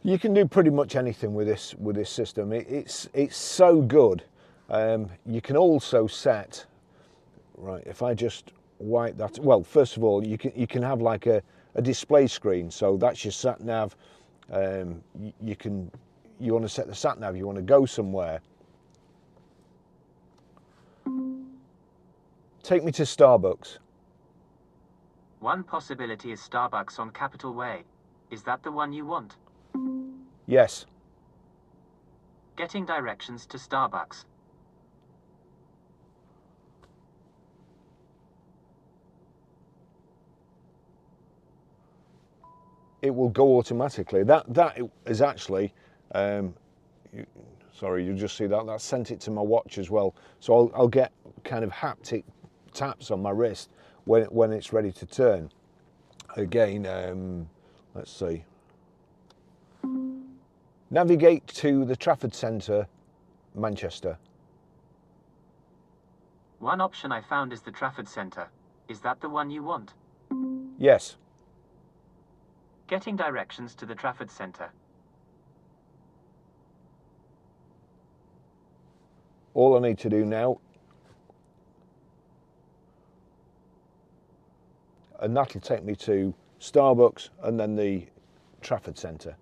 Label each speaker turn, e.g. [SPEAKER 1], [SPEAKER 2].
[SPEAKER 1] You can do pretty much anything with this system. It's so good. You can also set, right, if I just wipe that, well, first of all, you can have like a display screen, so that's your sat nav. You want to set the sat nav, you want to go somewhere. Take me to Starbucks.
[SPEAKER 2] One possibility is Starbucks on Capitol Way. Is that the one you want?
[SPEAKER 1] Yes.
[SPEAKER 2] Getting directions to Starbucks.
[SPEAKER 1] It will go automatically. That is actually, sorry, you just see that sent it to my watch as well. So I'll get kind of haptic taps on my wrist when it's ready to turn. Again, let's see. Navigate to the Trafford Centre, Manchester.
[SPEAKER 2] One option I found is the Trafford Centre. Is that the one you want?
[SPEAKER 1] Yes.
[SPEAKER 2] Getting directions to the Trafford Centre.
[SPEAKER 1] All I need to do now, and that'll take me to Starbucks and then the Trafford Centre.